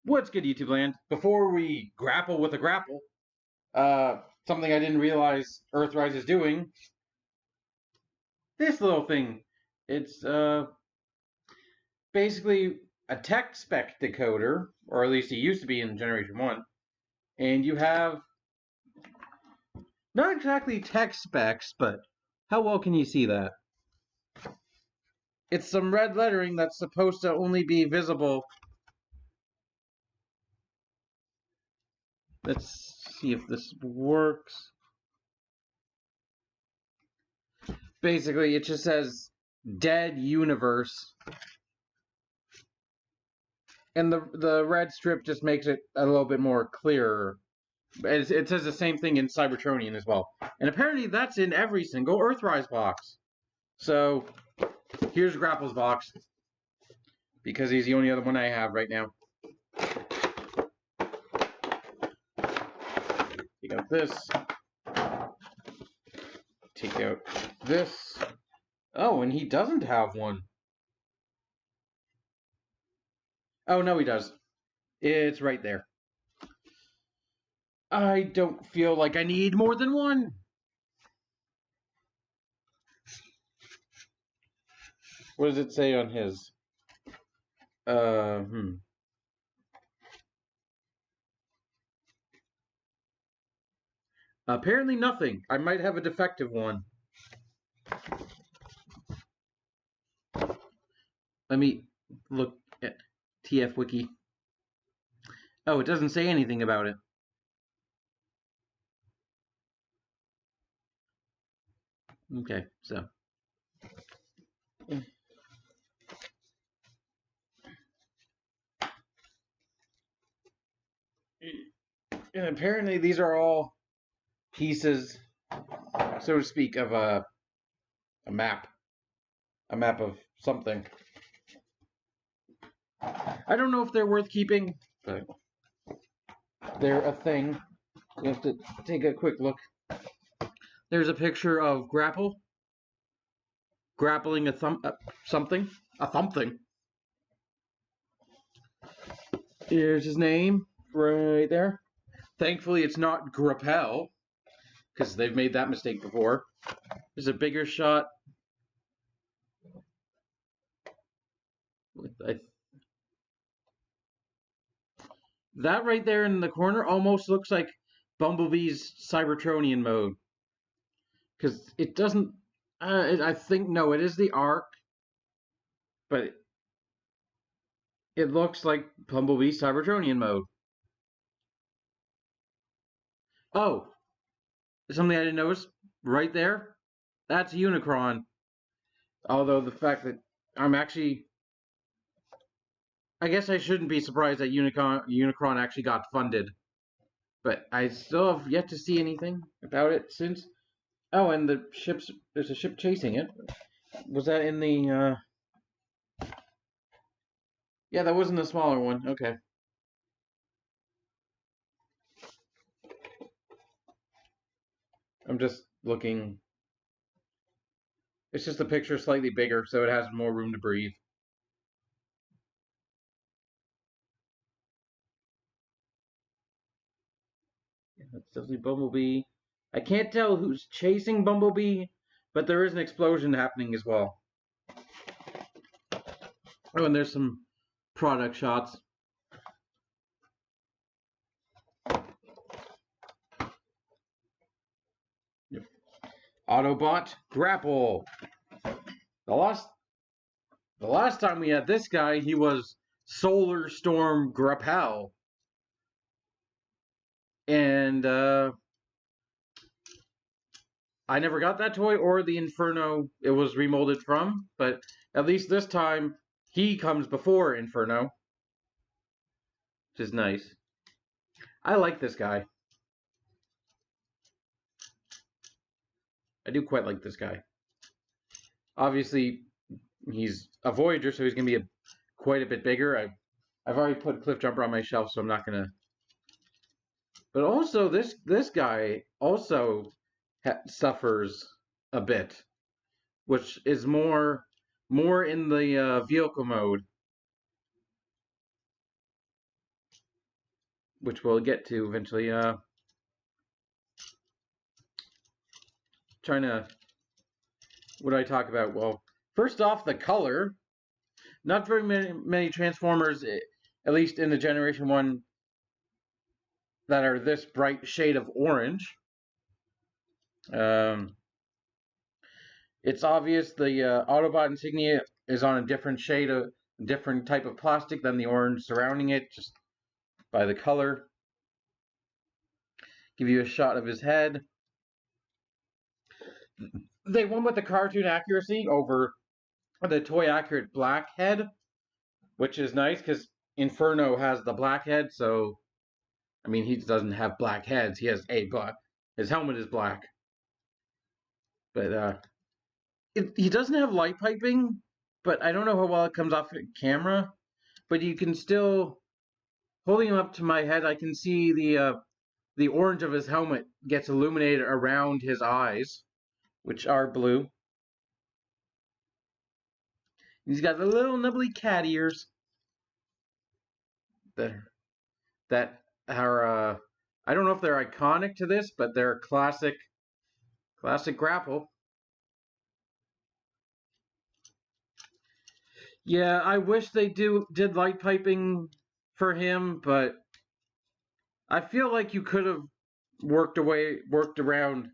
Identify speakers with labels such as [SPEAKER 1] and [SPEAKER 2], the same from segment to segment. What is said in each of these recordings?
[SPEAKER 1] What's good, YouTube land? Before we grapple with a grapple, something I didn't realize Earthrise is doing, this little thing. It's basically a tech spec decoder, or at least it used to be in Generation 1, and you have not exactly tech specs, but how well can you see that? It's some red lettering that's supposed to only be visible. Let's see if this works. Basically, it just says dead universe. And the red strip just makes it a little bit more clearer. It says the same thing in Cybertronian as well. And apparently that's in every single Earthrise box. So, here's Grapple's box. Because he's the only other one I have right now. Take out this. Take out this. Oh, and he doesn't have one. Oh, no, he does. It's right there. I don't feel like I need more than one. What does it say on his? Apparently nothing. I might have a defective one. Let me look at TF Wiki. Oh, it doesn't say anything about it. Okay, so. And apparently these are all pieces, so to speak, of a map. A map of something. I don't know if they're worth keeping, but they're a thing. You have to take a quick look. There's a picture of Grapple grappling a something. Here's his name right there. Thankfully, it's not Grapple, because they've made that mistake before. There's a bigger shot. That right there in the corner almost looks like Bumblebee's Cybertronian mode. Because it doesn't... I think, no, it is the Arc. But it looks like Bumblebee's Cybertronian mode. Oh, something I didn't notice right there. That's Unicron. Although the fact that I'm actually... I guess I shouldn't be surprised that Unicron actually got funded. But I still have yet to see anything about it since... Oh, and there's a ship chasing it. Was that in the... Yeah, that wasn't the smaller one. Okay. I'm just looking. It's just the picture slightly bigger, so it has more room to breathe. Yeah, that's definitely Bumblebee. I can't tell who's chasing Bumblebee, but there is an explosion happening as well. Oh, and there's some product shots. Yep. Autobot Grapple. The last time we had this guy, he was Solar Storm Grapple. And I never got that toy or the Inferno it was remolded from, but at least this time he comes before Inferno, which is nice. I like this guy. I do quite like this guy. Obviously, he's a Voyager, so he's going to be quite a bit bigger. I've already put Cliff Jumper on my shelf, so I'm not going to... But also, this guy also suffers a bit, which is more in the vehicle mode. which we'll get to eventually. Trying to, what do I talk about? Well, first off, the color. Not very many Transformers, at least in the Generation 1, that are this bright shade of orange. It's obvious the Autobot insignia is on a different shade of different type of plastic than the orange surrounding it, just by the color. Give you a shot of his head. They went with the cartoon accuracy over the toy accurate black head, which is nice because Inferno has the black head, so I mean he doesn't have black heads. He has a black. His helmet is black, but he doesn't have light piping. But I don't know how well it comes off camera. But you can still, holding him up to my head, I can see the orange of his helmet gets illuminated around his eyes, which are blue. He's got the little nibbly cat ears that are I don't know if they're iconic to this, but they're classic Grapple. Yeah, I wish they did light piping for him, but I feel like you could have worked around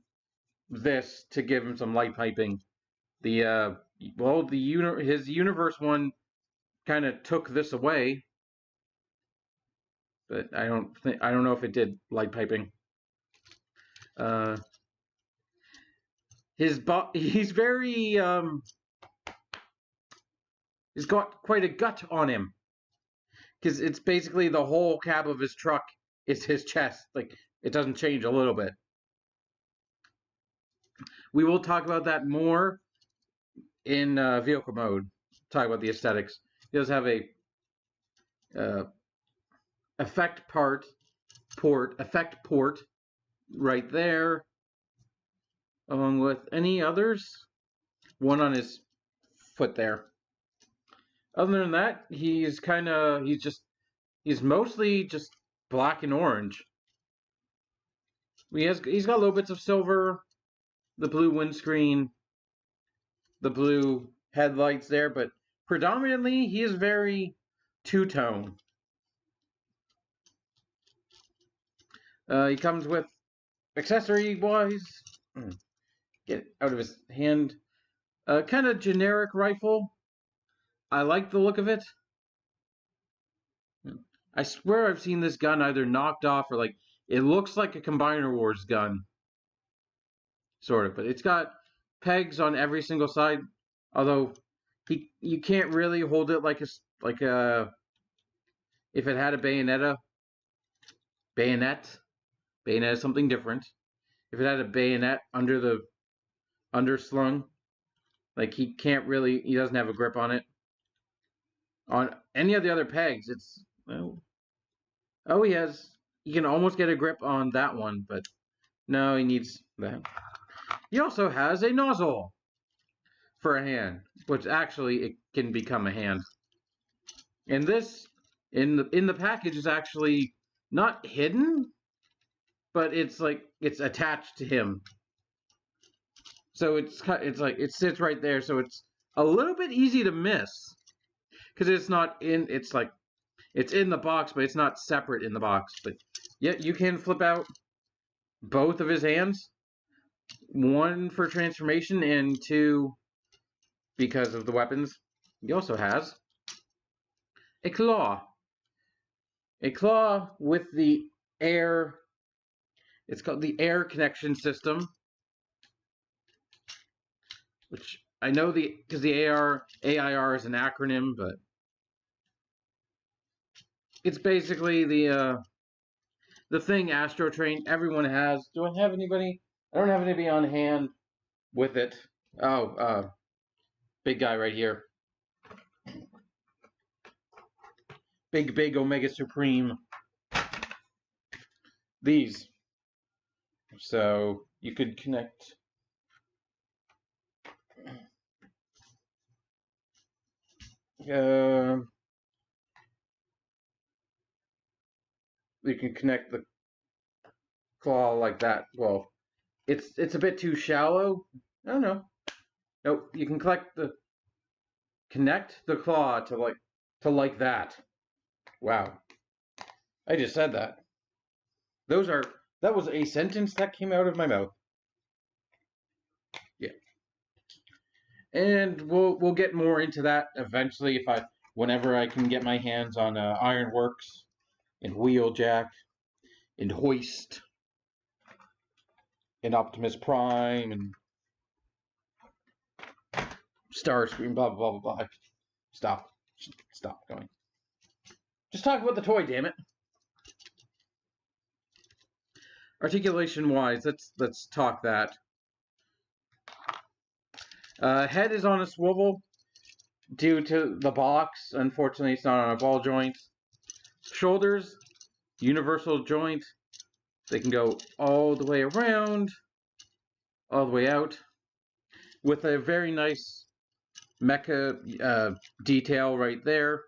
[SPEAKER 1] this to give him some light piping. The his universe one kind of took this away, but I don't know if it did light piping. He's very he's got quite a gut on him because it's basically the whole cab of his truck is his chest. Like it doesn't change a little bit. We will talk about that more in vehicle mode. Talk about the aesthetics. He does have a effect port right there, along with any others. One on his foot there. Other than that, he's mostly just black and orange. He's got little bits of silver, the blue windscreen, the blue headlights there, but predominantly he is very two-tone. He comes with accessory-wise, get it out of his hand, kind of generic rifle. I like the look of it. I swear I've seen this gun either knocked off or like it looks like a Combiner Wars gun, sort of, but it's got pegs on every single side. Although you can't really hold it like a if it had a bayonet is something different. If it had a bayonet underslung, like he doesn't have a grip on it. On any of the other pegs, he can almost get a grip on that one, but no, he needs that. He also has a nozzle for a hand, which actually it can become a hand. And this in the package is actually not hidden, but it's attached to him. So it's like it sits right there, so it's a little bit easy to miss because it's not in. It's in the box, but it's not separate in the box. But yet you can flip out both of his hands, one for transformation and two because of the weapons. He also has a claw with the air. It's called the air connection system, which I know because the AIR is an acronym, but it's basically the thing Astrotrain everyone has. Do I have anybody? I don't have anybody on hand with it. Oh, big guy right here. Big Omega Supreme. These. So you could connect. you can connect the claw like that. Well, it's a bit too shallow. I don't know. Nope, you can connect the claw to like that. Wow, I just said that. That was a sentence that came out of my mouth. Yeah, and we'll get more into that eventually whenever I can get my hands on Ironworks and Wheeljack and Hoist and Optimus Prime and Starscream. Blah blah blah blah blah. Stop going. Just talk about the toy, damn it. Articulation wise, let's talk that. Head is on a swivel due to the box. Unfortunately, it's not on a ball joint. Shoulders, universal joint. They can go all the way around, all the way out, with a very nice mecha detail right there.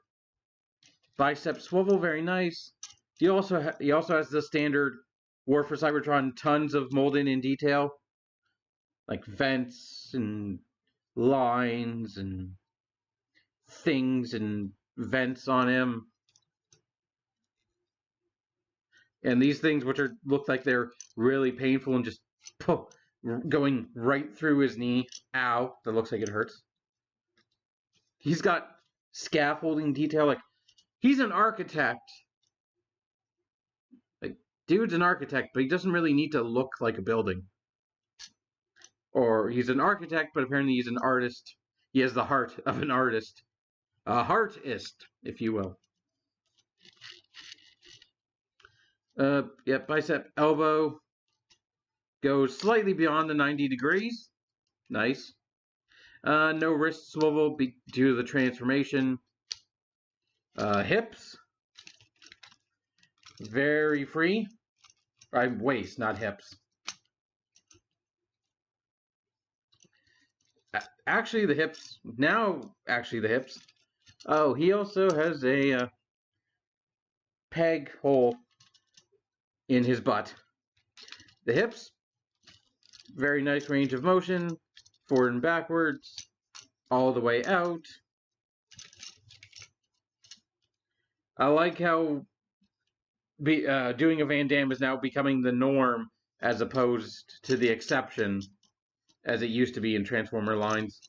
[SPEAKER 1] Bicep swivel, very nice. He also has the standard War for Cybertron, tons of molding in detail, like vents and lines and things and vents on him. And these things, which look like they're really painful and just going right through his knee. Ow, that looks like it hurts. He's got scaffolding detail. Like, he's an architect. Like, dude's an architect, but he doesn't really need to look like a building. Or he's an architect, but apparently he's an artist. He has the heart of an artist. A heartist, if you will. Yeah, bicep elbow goes slightly beyond the 90 degrees. Nice. No wrist swivel due to the transformation. Hips. Very free. Waist, not hips. Actually, the hips. Oh, he also has a peg hole in his butt. The hips, very nice range of motion, forward and backwards, all the way out. I like how doing a Van Damme is now becoming the norm as opposed to the exception as it used to be in Transformer lines.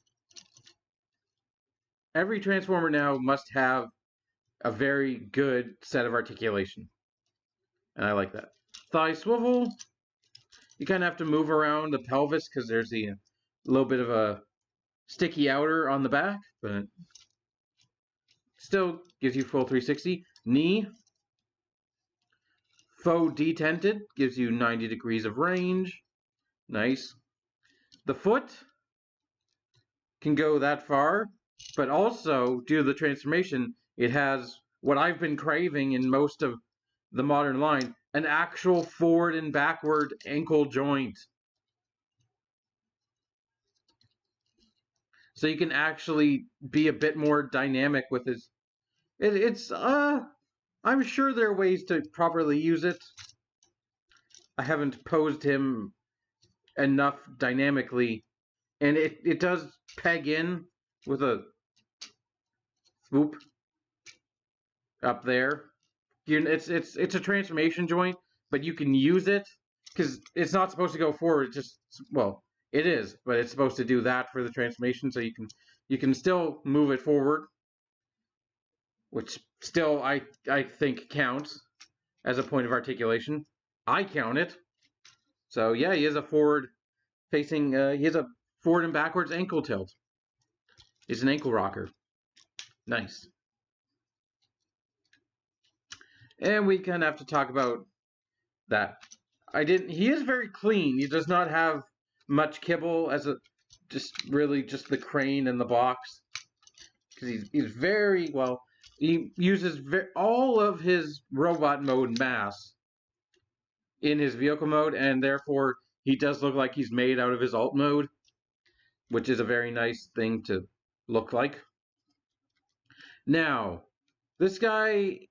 [SPEAKER 1] Every Transformer now must have a very good set of articulation. And I like that. Thigh swivel. You kind of have to move around the pelvis because there's a little bit of a sticky outer on the back, but still gives you full 360. Knee. Faux detented gives you 90 degrees of range. Nice. The foot can go that far, but also, due to the transformation, it has what I've been craving in most of the modern line, an actual forward and backward ankle joint. So you can actually be a bit more dynamic with his... I'm sure there are ways to properly use it. I haven't posed him enough dynamically, and it does peg in with a swoop up there. It's a transformation joint, but you can use it because it's not supposed to go forward. It is, but it's supposed to do that for the transformation, so you can still move it forward, which still I think counts as a point of articulation. I count it. So yeah, he has a forward facing. He has a forward and backwards ankle tilt. He's an ankle rocker. Nice. And we kind of have to talk about that. He is very clean. He does not have much kibble just the crane and the box. Because he's very, well, he uses all of his robot mode mass in his vehicle mode, and therefore he does look like he's made out of his alt mode, which is a very nice thing to look like. Now, this guy,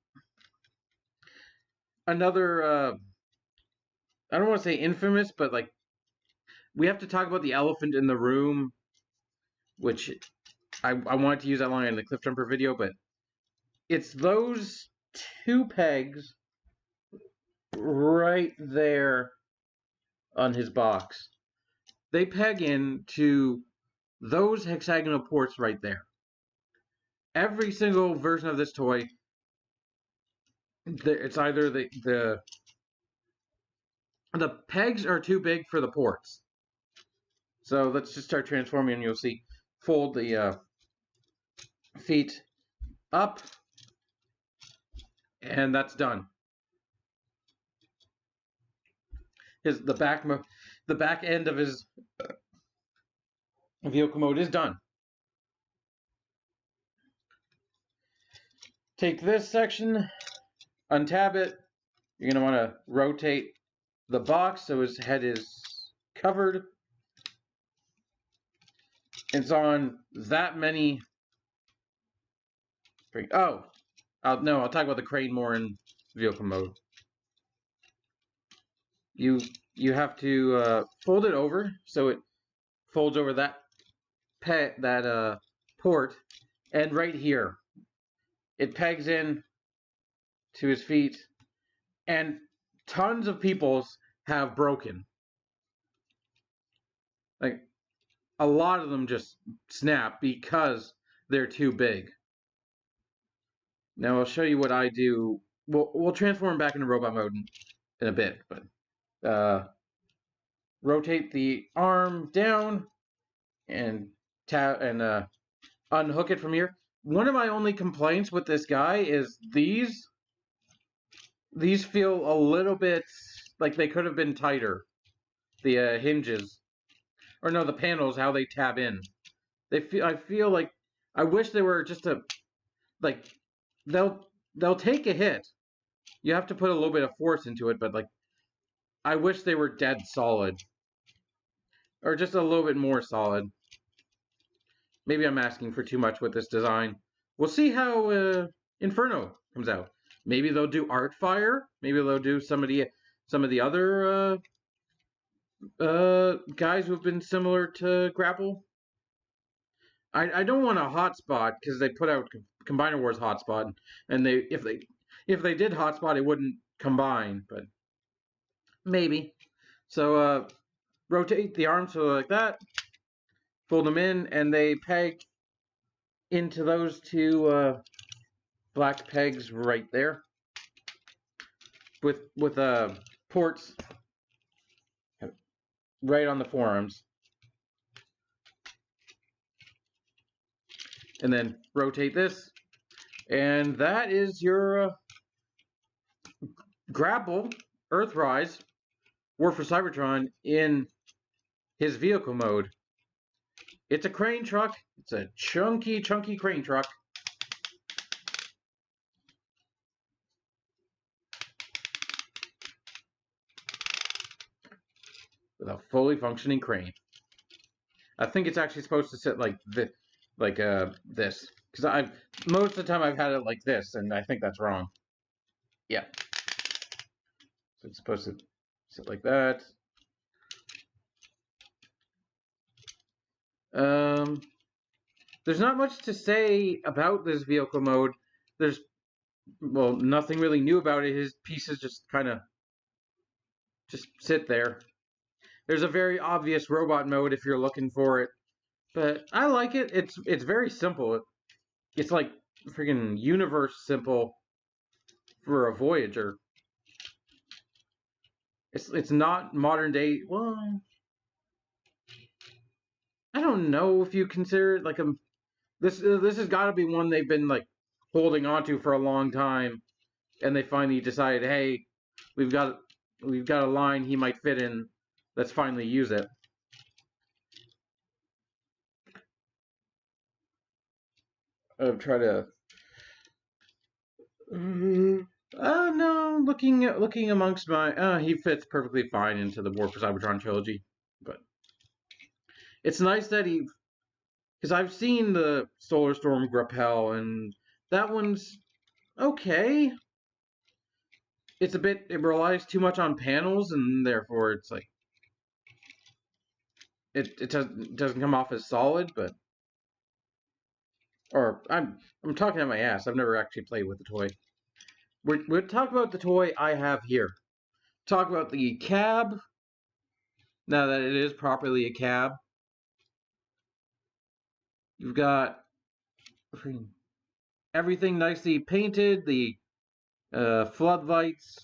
[SPEAKER 1] another I don't want to say infamous, but like we have to talk about the elephant in the room, which I wanted to use that line in the Cliff Jumper video, but it's those two pegs right there on his box. They peg into those hexagonal ports right there. Every single version of this toy, it's either the pegs are too big for the ports. So let's just start transforming and you'll see. Fold the feet up and that's done. The back end of his vehicle mode is done. Take this section, untab it. You're going to want to rotate the box so his head is covered. It's on that many. Oh, no, I'll talk about the crane more in vehicle mode. You have to fold it over so it folds over that port, and right here it pegs in to his feet, and tons of people's have broken. Like a lot of them just snap because they're too big. Now I'll show you what I do. We'll transform back into robot mode in a bit, but rotate the arm down and unhook it from here. One of my only complaints with this guy is these feel a little bit like they could have been tighter. The hinges, or no, the panels, how they tab in. I feel like I wish they were just like they'll take a hit. You have to put a little bit of force into it, but like I wish they were dead solid, or just a little bit more solid. Maybe I'm asking for too much with this design. We'll see how Inferno comes out. Maybe they'll do Art Fire. Maybe they'll do some of the other guys who have been similar to Grapple. I don't want a hotspot because they put out Combiner Wars hotspot, and if they did hotspot, it wouldn't combine, but maybe. So rotate the arms so like that, fold them in, and they peg into those two black pegs right there with ports right on the forearms. And then rotate this, and that is your Grapple Earthrise War for Cybertron in his vehicle mode. It's a crane truck. It's a chunky crane truck. With a fully functioning crane. I think it's actually supposed to sit like this. Because most of the time I've had it like this, and I think that's wrong. Yeah. So it's supposed to sit like that. There's not much to say about this vehicle mode. There's, well, nothing really new about it. His pieces just kind of just sit there. There's a very obvious robot mode if you're looking for it, but I like it. It's very simple. It's like freaking universe simple for a Voyager. It's not modern day. Well, I don't know if you consider it like this has got to be one they've been like holding onto for a long time, and they finally decided, hey, we've got a line he might fit in. Let's finally use it. I'll try to. No, looking amongst my, he fits perfectly fine into the War for Cybertron trilogy, but it's nice that because I've seen the Solar Storm Grapple, and that one's okay. it relies too much on panels, and therefore it's like it doesn't come off as solid. But or I'm talking out my ass. I've never actually played with the toy. We're talk about the toy I have here. Talk about the cab. Now that it is properly a cab, you've got everything nicely painted. The floodlights,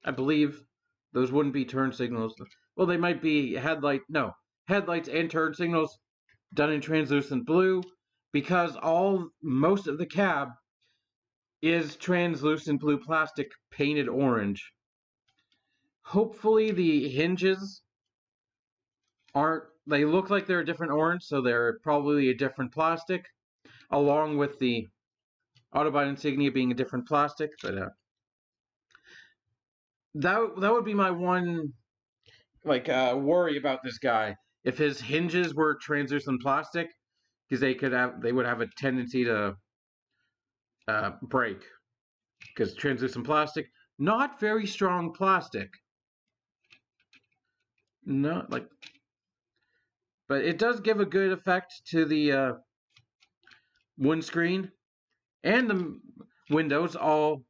[SPEAKER 1] I believe, those wouldn't be turn signals. Well, they might be headlights and turn signals done in translucent blue, because most of the cab is translucent blue plastic painted orange. Hopefully the hinges aren't, they look like they're a different orange, so they're probably a different plastic, along with the Autobahn insignia being a different plastic. But that would be my one worry about this guy. If his hinges were translucent plastic, because they would have a tendency to break, because translucent plastic, not very strong plastic. Not like, but it does give a good effect to the windscreen and the windows, all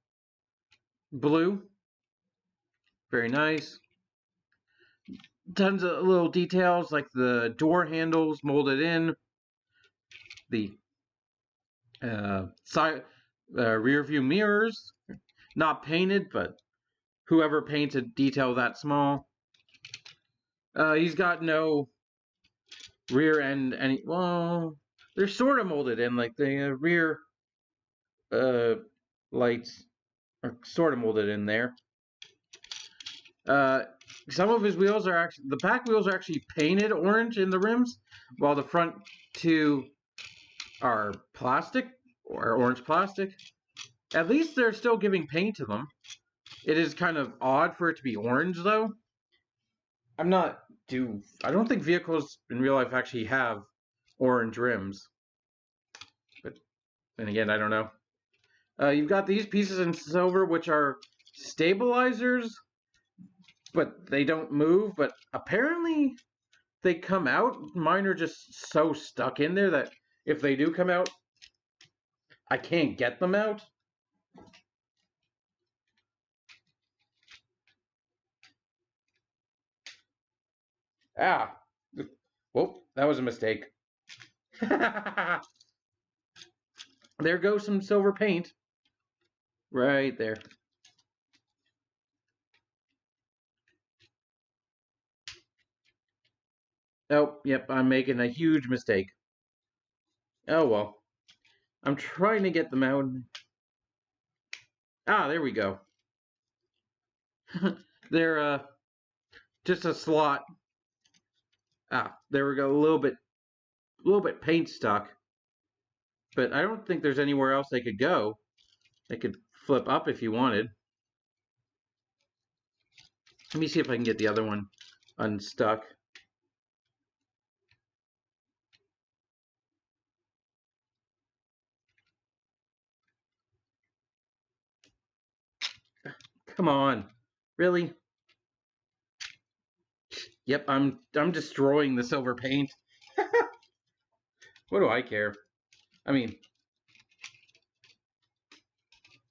[SPEAKER 1] blue. Very nice. Tons of little details like the door handles molded in, the side rear view mirrors, not painted, but whoever paints a detail that small. He's got no rear end well, they're sort of molded in, like the rear lights are sort of molded in there. Some of his wheels are actually, the back wheels are actually painted orange in the rims, while the front two are plastic or orange plastic. At least they're still giving paint to them. It is kind of odd for it to be orange, though. I don't think vehicles in real life actually have orange rims. But then again, I don't know. You've got these pieces in silver, which are stabilizers, but they don't move. But apparently they come out. Mine are just so stuck in there that if they do come out, I can't get them out. Ah. Whoop, that was a mistake. There goes some silver paint. Right there. Oh, yep, I'm making a huge mistake. Oh well. I'm trying to get them out. Ah, there we go. They're just a slot. Ah, there we go. A little bit paint stuck. But I don't think there's anywhere else they could go. They could flip up if you wanted. Let me see if I can get the other one unstuck. Come on. Really? Yep, I'm destroying the silver paint. What do I care? I mean,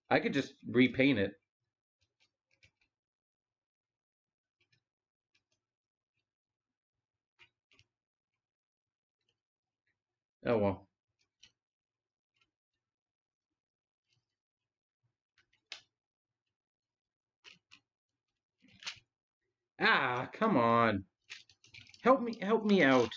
[SPEAKER 1] I could just repaint it. Oh well. Ah, come on. Help me out.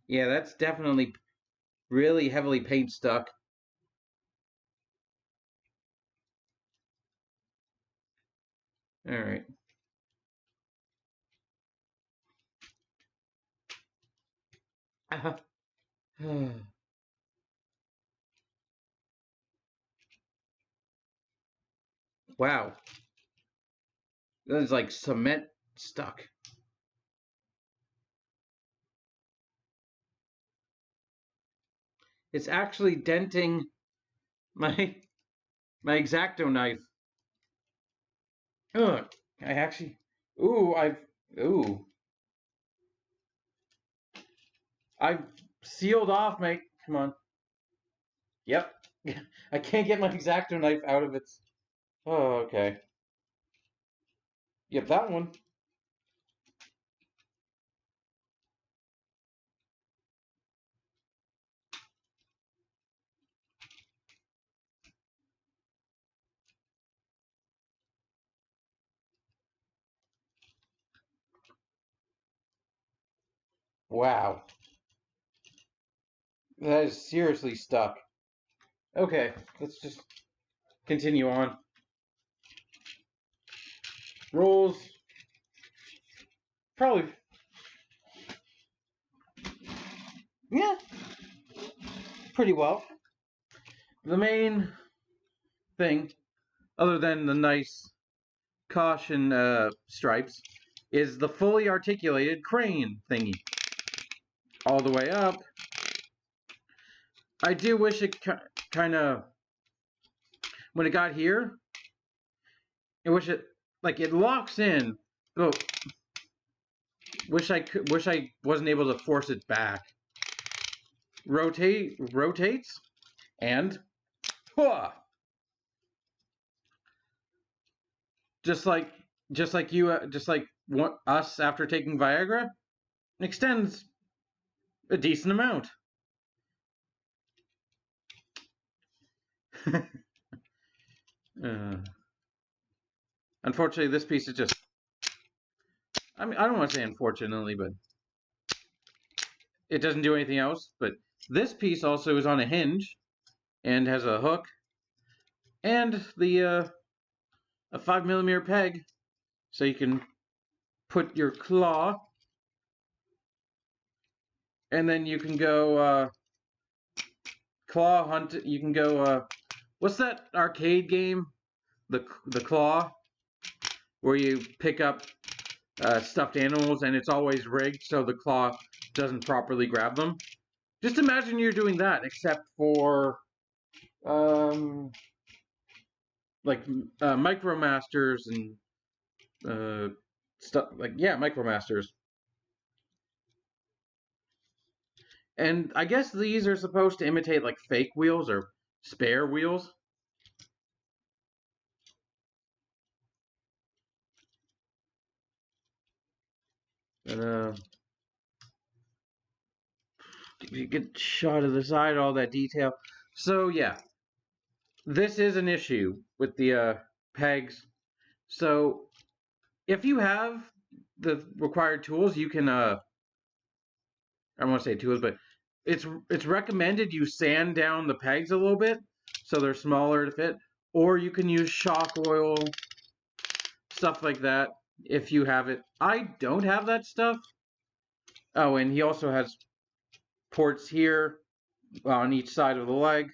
[SPEAKER 1] Yeah, that's definitely really heavily paint stuck. All right. Wow. That is like cement stuck. It's actually denting my X-Acto knife. Ugh. I actually. Ooh, Ooh. I've sealed off my. Come on. Yep. I can't get my X-Acto knife out of its. Oh, okay. Yep, that one. Wow. That is seriously stuck. Okay, let's just continue on. Rolls. Probably. Yeah, pretty well. The main thing, other than the nice caution stripes, is the fully articulated crane thingy. All the way up. I do wish it kind of, when it got here, I wish it, like, it locks in. Oh, wish I wasn't able to force it back. Rotates, and, huh, just like us after taking Viagra, extends a decent amount. Unfortunately, this piece is just. I mean, I don't want to say unfortunately, but it doesn't do anything else. But this piece also is on a hinge and has a hook and the a 5mm peg, so you can put your claw, and then you can go claw hunt. You can go. What's that arcade game? The claw, where you pick up stuffed animals, and it's always rigged so the claw doesn't properly grab them. Just imagine you're doing that, except for like Micromasters and stuff like, yeah, Micromasters. And I guess these are supposed to imitate like fake wheels or spare wheels. And you get shot of the side, all that detail. So yeah, this is an issue with the pegs. So if you have the required tools, you can I don't want to say tools, but it's recommended you sand down the pegs a little bit so they're smaller to fit, or you can use shock oil, stuff like that if you have it. I don't have that stuff. Oh, and he also has ports here on each side of the leg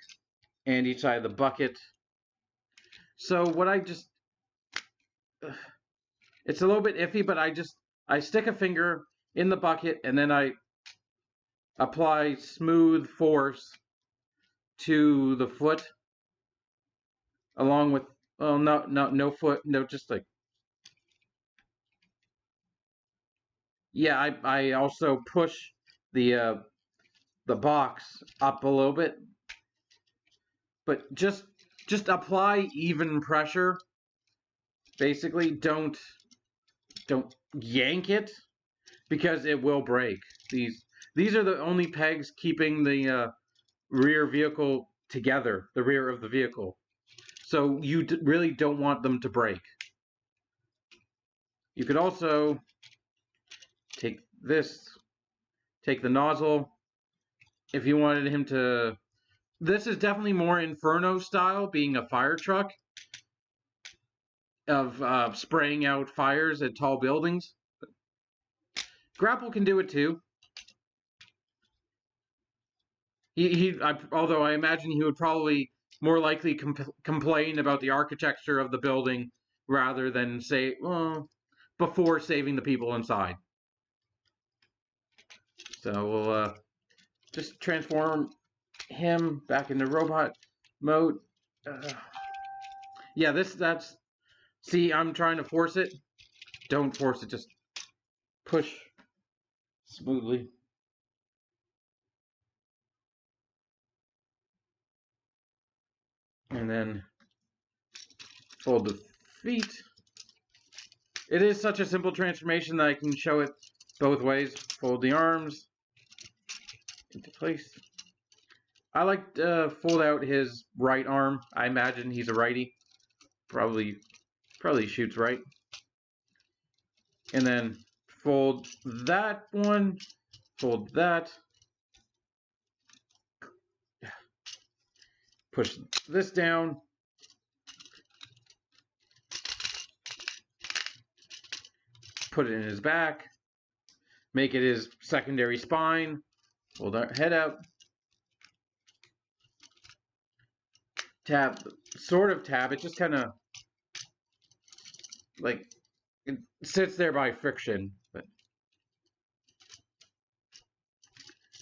[SPEAKER 1] and each side of the bucket. So what it's a little bit iffy, but I stick a finger in the bucket and then I apply smooth force to the foot along with, well, no foot, no, just like, yeah, I also push the box up a little bit, but just apply even pressure. Basically, don't yank it because it will break. These are the only pegs keeping the rear vehicle together, the rear of the vehicle. So you really don't want them to break. You could also take the nozzle, if you wanted him to. This is definitely more Inferno style, being a fire truck, of spraying out fires at tall buildings. Grapple can do it too. Although I imagine he would probably more likely complain about the architecture of the building rather than say, well, before saving the people inside. So we'll just transform him back into robot mode. Yeah, that's. See, I'm trying to force it. Don't force it. Just push smoothly. And then fold the feet. It is such a simple transformation that I can show it both ways. Fold the arms into place. I like to fold out his right arm. I imagine he's a righty. Probably shoots right. And then fold that one. Fold that. Push this down. Put it in his back. Make it his secondary spine. Hold our head out. Tab, sort of tab. It just kind of like it sits there by friction. But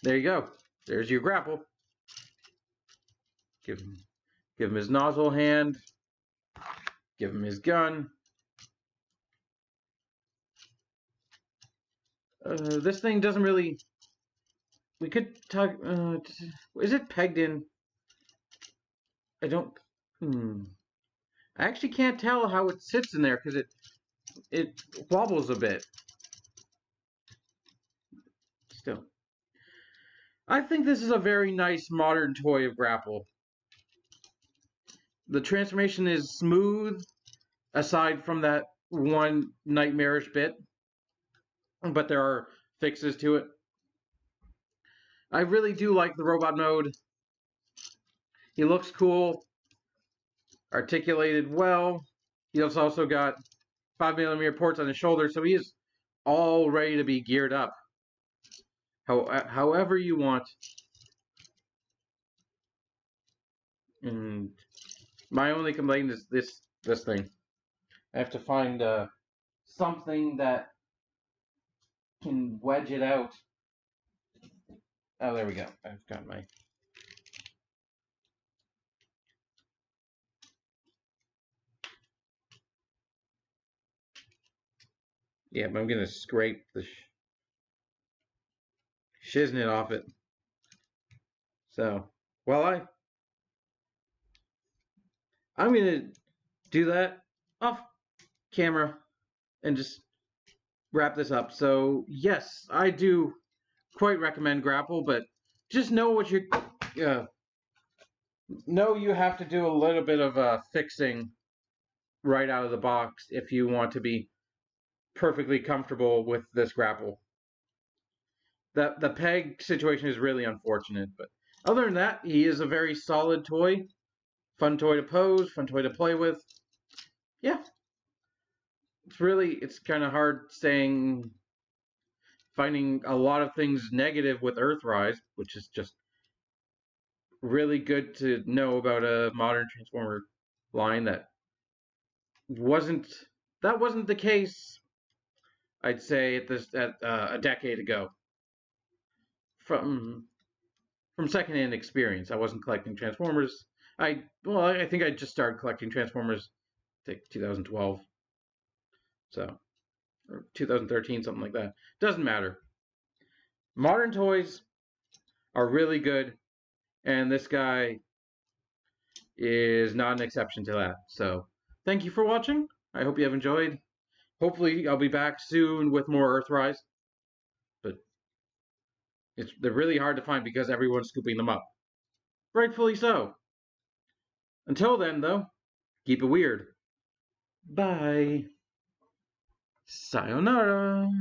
[SPEAKER 1] there you go. There's your grapple. Give him his nozzle hand. Give him his gun. This thing doesn't really. We could talk. Is it pegged in? I don't. I actually can't tell how it sits in there because it wobbles a bit. Still, I think this is a very nice modern toy of Grapple. The transformation is smooth, aside from that one nightmarish bit, but there are fixes to it. I really do like the robot mode. He looks cool, articulated well. He has also got 5mm ports on his shoulder, so he is all ready to be geared up. However you want. And my only complaint is this thing. I have to find something that can wedge it out. Oh, there we go. I've got my. Yeah, but I'm gonna scrape the shiznit off it. So, well, I'm gonna do that off camera and just wrap this up. So, yes, I do quite recommend Grapple, but just know what you know. You have to do a little bit of fixing right out of the box if you want to be perfectly comfortable with this Grapple. The peg situation is really unfortunate, but other than that, he is a very solid toy. Fun toy to pose, fun toy to play with. Yeah. It's kind of hard finding a lot of things negative with Earthrise, which is just really good to know about a modern Transformer line that wasn't the case, I'd say, at a decade ago. From secondhand experience, I wasn't collecting Transformers. I think I just started collecting Transformers, I think 2012, so or 2013, something like that. Doesn't matter. Modern toys are really good, and this guy is not an exception to that. So thank you for watching. I hope you have enjoyed. Hopefully I'll be back soon with more Earthrise, but they're really hard to find because everyone's scooping them up. Rightfully so. Until then, though, keep it weird. Bye. Sayonara.